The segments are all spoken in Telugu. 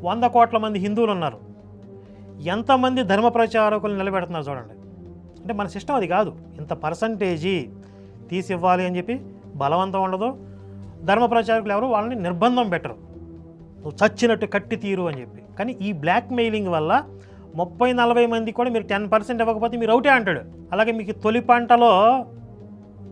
100 కోట్ల మంది హిందువులు ఉన్నారు. ఎంతమంది ధర్మ ప్రచారకులు నిలబెడుతున్నారు చూడండి. అంటే మన సిస్టమ్ అది కాదు. ఇంత పర్సంటేజీ తీసి ఇవ్వాలి అని చెప్పి బలవంతం ఉండదు. ధర్మ ప్రచారకులు ఎవరు వాళ్ళని నిర్బంధం పెట్టరు, నువ్వు చచ్చినట్టు కట్టి తీరు అని చెప్పి. కానీ ఈ బ్లాక్ మెయిలింగ్ వల్ల 30-40 మంది కూడా మీరు 10% ఇవ్వకపోతే మీరు అవుటే అంటాడు. అలాగే మీకు తొలి పంటలో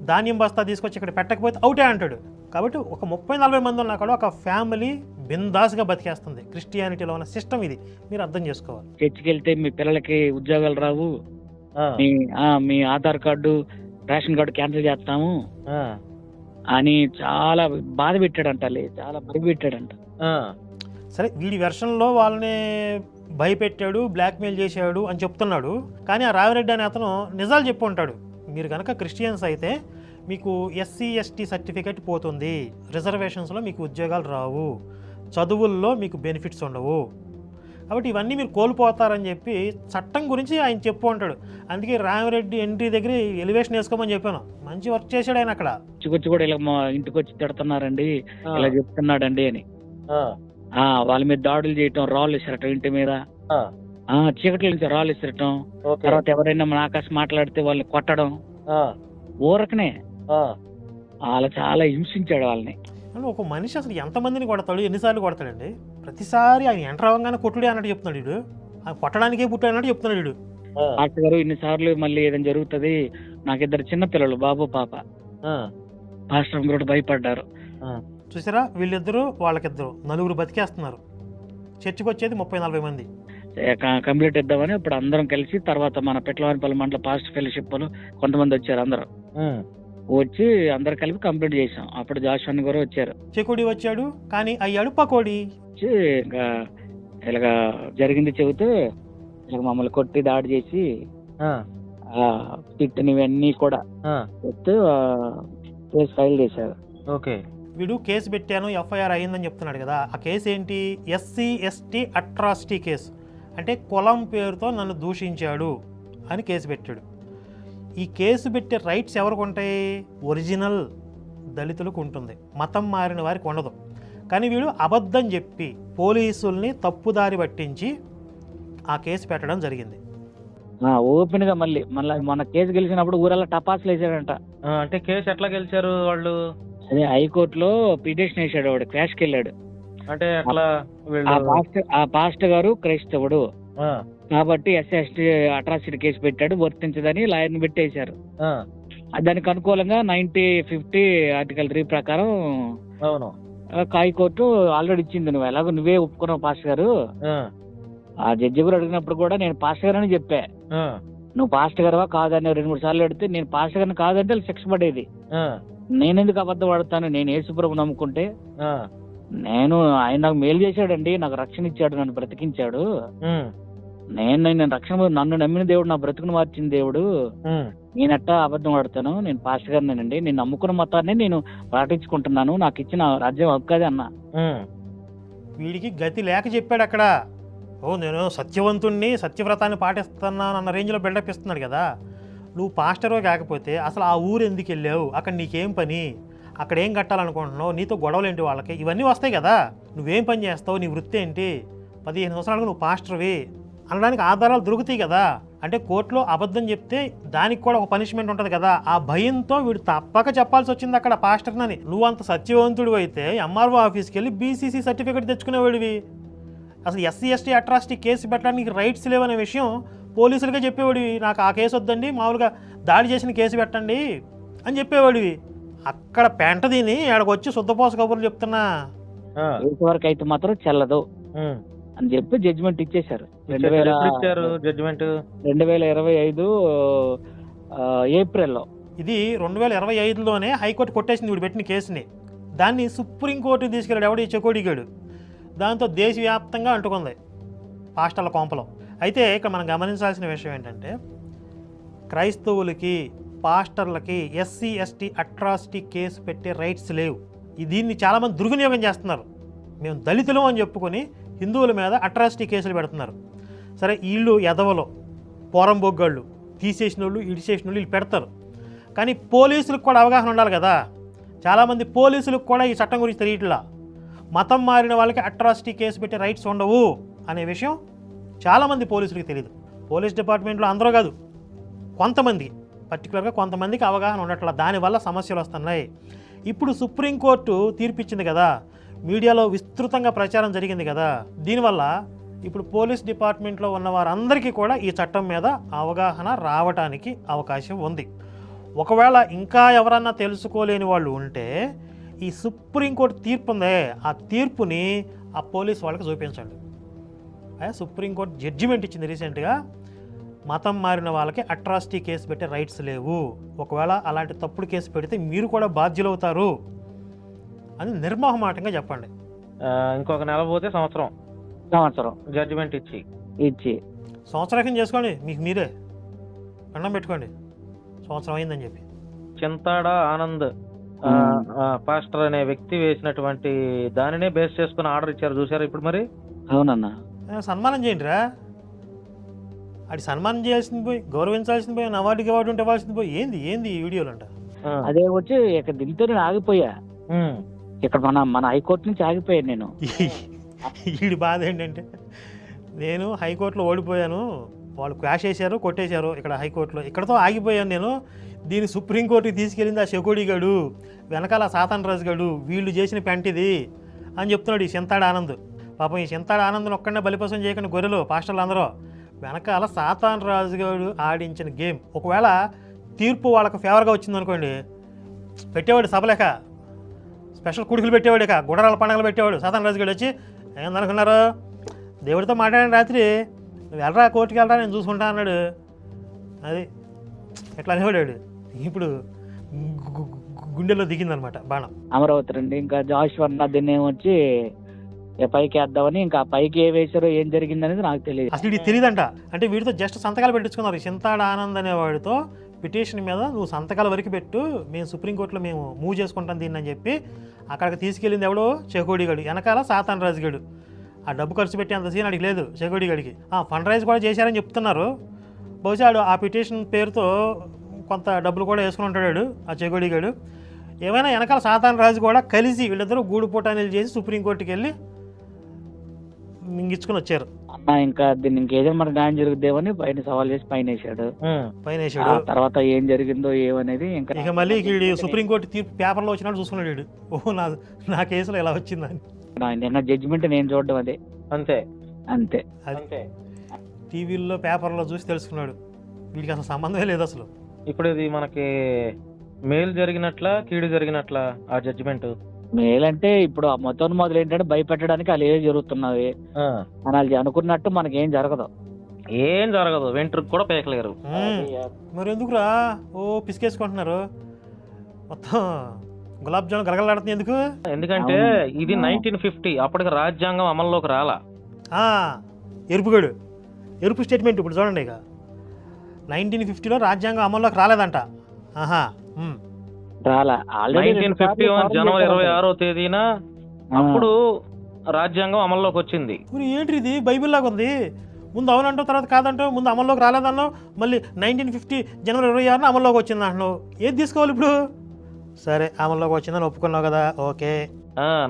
ధాన్యం బస్తా తీసుకొచ్చి ఇక్కడ పెట్టకపోతే అవుటే అంటాడు. కాబట్టి ఒక 30-40 మంది ఉన్నా కూడా ఒక ఫ్యామిలీ బిందాస్గా బతికేస్తుంది. క్రిస్టియానిటీలో ఉన్న సిస్టమ్ ఇది, మీరు అర్థం చేసుకోవాలి. చర్చికి వెళ్తే మీ పిల్లలకి ఉద్యోగాలు రావు, మీ Aadhaar card ration card cancel చేస్తాము అని చాలా బాధ పెట్టాడంట, చాలా భయపెట్టాడంట. సరే, వీడి వెర్షన్లో వాళ్ళని భయపెట్టాడు, బ్లాక్మెయిల్ చేశాడు అని చెప్తున్నాడు. కానీ ఆ రావిరెడ్డి అనే అతను నిజాలు చెప్పు ఉంటాడు. మీరు కనుక క్రిస్టియన్స్ అయితే మీకు SC ST సర్టిఫికేట్ పోతుంది, రిజర్వేషన్స్లో మీకు ఉద్యోగాలు రావు, చదువుల్లో మీకు బెనిఫిట్స్ ఉండవు, కాబట్టి ఇవన్నీ మీరు కోల్పోతారని చెప్పి చట్టం గురించి ఆయన చెప్పు ఉంటాడు. అందుకే రామిరెడ్డి ఎంట్రీ దగ్గర ఎలివేషన్ వేసుకోమని చెప్పాను. మంచి వర్క్ చేశాడు ఆయన అక్కడ. వచ్చి కూడా ఇలా మా ఇంటికి వచ్చి తిడుతున్నారండి, ఇలా చెప్తున్నాడండి అని వాళ్ళ మీద దాడులు చేయటం, రాళ్ళు ఇసరటం, ఇంటి మీద చీకట్ల నుంచి రాళ్ళు ఇసరటం, తర్వాత ఎవరైనా మన ఆకాశం మాట్లాడితే వాళ్ళని కొట్టడం, ఊరకనే అలా చాలా హింసించాడు వాళ్ళని. ఒక మనిషి అసలు ఎంతమందిని కొడతాడు, ఎన్నిసార్లు కొడతాడండి? ప్రతిసారి ఆయన ఎంటర్ అవ్వగానే కొట్టుడే అన్నట్టు చెప్తున్నాడు వీడు, కొట్టడానికే పుట్టాడు అన్నట్టు చెప్తున్నాడు వీడు. డాక్టర్ గారు ఇన్నిసార్లు మళ్ళీ ఏదైనా జరుగుతుంది, నాకు 2 చిన్న పిల్లలు, బాబు పాప, పాస్టర్ కూడా భయపడ్డారు. చూసారా, వీళ్ళిద్దరూ వాళ్ళకిద్దరు 4 బతికేస్తున్నారు. చర్చికి వచ్చేది 30-40 మంది. కంప్లీట్ ఇద్దామని ఇప్పుడు అందరం కలిసి, తర్వాత మన పెట్లవానిపల్లి మండల పాస్ట్ ఫెలోషిప్ కొంతమంది వచ్చారు, అందరూ వచ్చి అందరు కలిపి కంప్లీట్ చేసాం. అప్పుడు జాషువా గారు వచ్చారు, చెకోడి వచ్చాడు, కానీ అయ్యాడు పకోడి. ఇంకా ఇలాగా జరిగింది చెబుతూ ఇలా మమ్మల్ని కొట్టి దాడి చేసి తిట్టినవన్నీ కూడా చెప్తూ కేసు ఫైల్ చేశారు. ఓకే, వీడు కేసు పెట్టాను, FIR అయ్యిందని చెప్తున్నాడు కదా. ఆ కేసు ఏంటి? SC ST atrocity case. అంటే కులం పేరుతో నన్ను దూషించాడు అని కేసు పెట్టాడు. ఈ కేసు పెట్టే రైట్స్ ఎవరికి ఉంటాయి? ఒరిజినల్ దళితులకు ఉంటుంది, మతం మారిన వారికి ఉండదు. కానీ వీడు అబద్ధం చెప్పి పోలీసుల్ని తప్పుదారి పట్టించి ఆ కేసు పెట్టడం జరిగింది. ఓపెన్ గా మళ్ళీ మన కేసు గెలిచినప్పుడు ఊరల్లా టపాసులు వేసాడంట. అంటే కేసు ఎట్లా గెలిచారు వాళ్ళు? అదే హైకోర్టులో పిటిషన్ వేసాడు, వాడు క్రాష్కి వెళ్ళాడు. అంటే అట్లా ఆ పాస్టర్ గారు క్రైస్తవుడు కాబట్టి SC ST అట్రాసిటీ కేసు పెట్టాడు, వర్తించదని లాయర్ని పెట్టేశారు. దానికి అనుకూలంగా 90-50 ఆర్టికల్ 3 ప్రకారం హైకోర్టు ఆల్రెడీ ఇచ్చింది. నువ్వు ఎలాగో నువ్వే ఒప్పుకున్నావు పాస్టర్ గారు. ఆ జడ్జి గారు అడిగినప్పుడు కూడా నేను పాస్టర్ గారు అని చెప్పా. నువ్వు పాస్టర్ గారువా కాదని 2-3 సార్లు అడిగితే నేను పాస్టర్ గారిని కాదంటే శిక్ష పడేది. నేనెందుకు అబద్ధం పడతాను? నేను యేసుప్రభు నమ్ముకుంటే నేను ఆయన నాకు మేలు చేశాడండి, నాకు రక్షణ ఇచ్చాడు, నన్ను బ్రతికించాడు. నేను రక్షణ, నన్ను నమ్మిన దేవుడు నా బ్రతుకును మార్చిన దేవుడు, నేనట్టా అబద్ధం పడతాను? నేను పాస్టర్ గారినేనండి, నేను నమ్ముకున్న మతాన్ని నేను పాటించుకుంటున్నాను, నాకు ఇచ్చిన రాజ్యం హక్కు అన్నా. వీడికి గతి లేక చెప్పాడు అక్కడ. నేను సత్యవంతుణ్ణి, సత్యవ్రతాన్ని పాటిస్తున్నాను అన్న రేంజ్లో బిల్డప్ ఇస్తున్నాడు కదా. నువ్వు పాస్టర్వే కాకపోతే అసలు ఆ ఊరు ఎందుకు వెళ్ళావు, అక్కడ నీకేం పని, అక్కడ ఏం కట్టాలనుకుంటున్నావు, నీతో గొడవలు ఏంటి వాళ్ళకి, ఇవన్నీ వస్తాయి కదా. నువ్వేం పని చేస్తావు, నీ వృత్తి ఏంటి, 15 సంవత్సరాలకు నువ్వు పాస్టర్వి అనడానికి ఆధారాలు దొరుకుతాయి కదా. అంటే కోర్టులో అబద్ధం చెప్తే దానికి కూడా ఒక పనిష్మెంట్ ఉంటుంది కదా. ఆ భయంతో వీడు తప్పక చెప్పాల్సి వచ్చింది అక్కడ పాస్టర్నని. నువ్వు అంత సత్యవంతుడు అయితే MRO ఆఫీస్కి వెళ్ళి BCC సర్టిఫికేట్ తెచ్చుకునేవాడివి. అసలు SC ST అట్రాసిటీ కేసు పెట్టడానికి రైట్స్ లేవనే విషయం పోలీసులుగా చెప్పేవాడివి. నాకు ఆ కేసు వద్దండి, మామూలుగా దాడి చేసిన కేసు పెట్టండి అని చెప్పేవాడివి. అక్కడ పెంట దీని ఆడకు వచ్చి శుద్ధపోస కబుర్లు చెప్తున్నా. వరకు అయితే మాత్రం చెల్లదు అని చెప్పి జడ్జిమెంట్ ఇచ్చేశారు. 2025 ఏప్రిల్లో. ఇది 2025లోనే హైకోర్టు కొట్టేసింది వీడు పెట్టిన కేసుని. దాన్ని సుప్రీంకోర్టుకి తీసుకెళ్ళాడు ఎవడి చెకోడిగాడు. దాంతో దేశవ్యాప్తంగా అంటుకుంది పాస్టర్ల కొంపలో. అయితే ఇక్కడ మనం గమనించాల్సిన విషయం ఏంటంటే, క్రైస్తవులకి పాస్టర్లకి SC ST అట్రాసిటీ కేసు పెట్టే రైట్స్ లేవు. దీన్ని చాలామంది దుర్వినియోగం చేస్తున్నారు. మేము దళితులు అని చెప్పుకొని హిందువుల మీద అట్రాసిటీ కేసులు పెడుతున్నారు. సరే, వీళ్ళు ఎదవలో పోరంబొగ్గాళ్ళు, తీసేసిన వాళ్ళు ఇడిచేసిన వాళ్ళు వీళ్ళు పెడతారు. కానీ పోలీసులకు కూడా అవగాహన ఉండాలి కదా. చాలామంది పోలీసులకు కూడా ఈ చట్టం గురించి తెలియట్లా. మతం మారిన వాళ్ళకి అట్రాసిటీ కేసు పెట్టే రైట్స్ ఉండవు అనే విషయం చాలామంది పోలీసులకు తెలియదు. పోలీస్ డిపార్ట్మెంట్లో అందరూ కాదు, కొంతమంది, పర్టికులర్గా కొంతమందికి అవగాహన ఉండట్ల. దానివల్ల సమస్యలు వస్తున్నాయి. ఇప్పుడు సుప్రీంకోర్టు తీర్పిచ్చింది కదా, మీడియాలో విస్తృతంగా ప్రచారం జరిగింది కదా, దీనివల్ల ఇప్పుడు పోలీస్ డిపార్ట్మెంట్లో ఉన్న వారందరికీ కూడా ఈ చట్టం మీద అవగాహన రావడానికి అవకాశం ఉంది. ఒకవేళ ఇంకా ఎవరన్నా తెలుసుకోలేని వాళ్ళు ఉంటే ఈ సుప్రీంకోర్టు తీర్పు ఉందే, ఆ తీర్పుని ఆ పోలీస్ వాళ్ళకి చూపించండి. సుప్రీంకోర్టు జడ్జిమెంట్ ఇచ్చింది రీసెంట్గా, మతం మారిన వాళ్ళకి అట్రాసిటీ కేసు పెట్టే రైట్స్ లేవు, ఒకవేళ అలాంటి తప్పుడు కేసు పెడితే మీరు కూడా బాధ్యులవుతారు అని నిర్మోహమాటంగా చెప్పండి. ఇంకొక నెల పోతే సంవత్సరం జడ్జిమెంట్ ఇచ్చి సంవత్సరం చేసుకోండి, మీకు మీరే దండం పెట్టుకోండి సంవత్సరం అయిందని చెప్పి. చింతాడ ఆనంద్ పాస్టర్ అనే వ్యక్తి వేసినటువంటి దానినే బేస్ చేసుకుని ఆర్డర్ ఇచ్చారు, చూసారు ఇప్పుడు మరి. అవునన్నా, సన్మానం చేయండి రా, అది సన్మానం చేయాల్సింది పోయి, గౌరవించాల్సింది పోయి, అవార్డుకి అవార్డు ఉంటే ఇవ్వాల్సింది పోయి, ఏంది ఈ వీడియోలు అంట. అదే వచ్చి ఇక్కడ దీంతో నేను ఆగిపోయా, ఇక్కడ మన హైకోర్టు నుంచి ఆగిపోయాను నేను. వీడి బాధ ఏంటంటే, నేను హైకోర్టులో ఓడిపోయాను, వాళ్ళు క్వాష్ చేశారు, కొట్టేశారు ఇక్కడ హైకోర్టులో, ఇక్కడతో ఆగిపోయాను నేను, దీన్ని సుప్రీంకోర్టుకి తీసుకెళ్ళింది ఆ శకోడి గడు, వెనకాల సాతాన్ రాజు గడు, వీళ్ళు చేసిన పెంటిది అని చెప్తున్నాడు ఈ చింతాడు ఆనంద్. పాపం ఈ చింతాడు ఆనంద్ని ఒక్కడనే బలిపసం చేయకుండా గొర్రెలు పాస్టర్లు అందరూ, వెనకాల సాతాన్ రాజు గడు ఆడించిన గేమ్. ఒకవేళ తీర్పు వాళ్ళకు ఫేవర్గా వచ్చిందనుకోండి, పెట్టేవాడు సభలేక, స్పెషల్ కుడుకులు పెట్టేవాడు, ఇక గుడరాల పండుగలు పెట్టేవాడు. సాతాన్ రాజు గడు వచ్చి ఏందనుకున్నారు, దేవుడితో మాట్లాడిన రాత్రి నువ్వు వెళ్ళరా కోర్టుకి వెళ్ళరా నేను చూసుకుంటా అన్నాడు, అది ఎట్లా అనేవాడాడు. ఇప్పుడు గుండెల్లో దిగిందనమాట బాణం. అమరావతి రండి, ఇంకా జాషువా దీన్ని వచ్చి పైకి వేద్దామని, ఇంకా పైకి ఏ వేశారో ఏం జరిగింది అనేది నాకు తెలియదు. అసలు వీడికి తెలియదంట. అంటే వీడితో జస్ట్ సంతకాలు పెట్టించుకున్నారు. చింతాడ ఆనంద్ అనేవాడితో పిటిషన్ మీద నువ్వు సంతకాల వరకు పెట్టు, మేము సుప్రీంకోర్టులో మేము మూవ్ చేసుకుంటాం దీన్ని అని చెప్పి అక్కడికి తీసుకెళ్ళింది ఎవడో చెకోడిగాడు, వెనకాల సాతాన్ రాజుగాడు. ఆ డబ్బు ఖర్చు పెట్టి అంత సీన్ అడిగి లేదు చెకోడిగాడికి. ఫండ్ రైజ్ కూడా చేశారని చెప్తున్నారు. బహుశా ఆ పిటిషన్ పేరుతో కొంత డబ్బులు కూడా వేసుకుని ఉంటాడు ఆ చెకోడిగాడు. ఏమైనా వెనకాల సాతాన్ రాజు కూడా కలిసి వీళ్ళిద్దరూ గూడుపోటానీలు చేసి సుప్రీంకోర్టుకి వెళ్ళి మింగించుకుని వచ్చారు. అన్న ఇంకా దీన్ని ఇంకేదైనా మనకు న్యాయం జరుగుద్దేమని పైన సవాల్ చేసి పైన వేసాడు. తర్వాత ఏం జరిగిందో ఏమనేది ఇక మళ్ళీ సుప్రీంకోర్టు తీర్పు పేపర్లో వచ్చినట్టు చూసుకున్నాడు వీడు, ఓహో నా కేసులో ఎలా వచ్చిందని. నిన్న జడ్జిమెంట్ నేను చూడడం అదే, అంతే అది టీవీల్లో పేపర్లో చూసి తెలుసుకున్నాడు. వీడికి అసలు సంబంధమే లేదు అసలు. ఇప్పుడు ఇది మనకి మేలు జరిగినట్లా కీడు జరిగినట్లా ఆ జడ్జిమెంట్? మేల్ అంటే ఇప్పుడు మొత్తం మొదలు ఏంటంటే భయపెట్టడానికి అలా ఏం జరుగుతున్నది అని వాళ్ళు అనుకున్నట్టు మనకి ఏం జరగదు, వెంట్రుకు కూడా పేకలేరు. మరి ఎందుకురా పిసికేసుకుంటున్నారు, మొత్తం గులాబ్ జామున్ గలగలాడుతుంది ఎందుకు? ఎందుకంటే ఇది 1950, అప్పటికి రాజ్యాంగం అమల్లోకి రాలా. ఎరుపు స్టేట్మెంట్ ఇప్పుడు చూడండి. ఇక 1950లో రాజ్యాంగం అమల్లోకి రాలేదంట. 1951 జనవరి 26వ తేదీన అప్పుడు రాజ్యాంగం అమల్లోకి వచ్చింది. ఏంటి ఇది బైబిల్ లాగా ఉంది, ముందు అవునంటావు తర్వాత కాదంటావు, ముందు అమల్లోకి రాలేదన్నావు, మళ్ళీ 1950 జనవరి 26న అమల్లోకి వచ్చింది అంటున్నావు. ఏది తీసుకోవాలి ఇప్పుడు? సరే అమల్లోకి వచ్చిందని ఒప్పుకున్నావు కదా, ఓకే.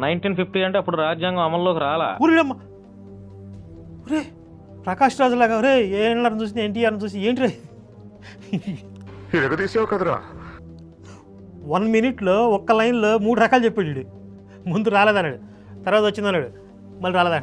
1950 అంటే అప్పుడు రాజ్యాంగం అమల్లోకి రాలా. ఊరే ప్రకాష్ రాజు లాగా రే ఏఎన్ఆర్ని చూసి ఎన్టీఆర్ని చూసి ఏంటి 1 మినిట్లో ఒక్క లైన్లో 3 రకాలు చెప్పాడు. ముందు రాలేదన్నాడు, తర్వాత వచ్చిందన్నాడు, మళ్ళీ రాలేదన్నాడు.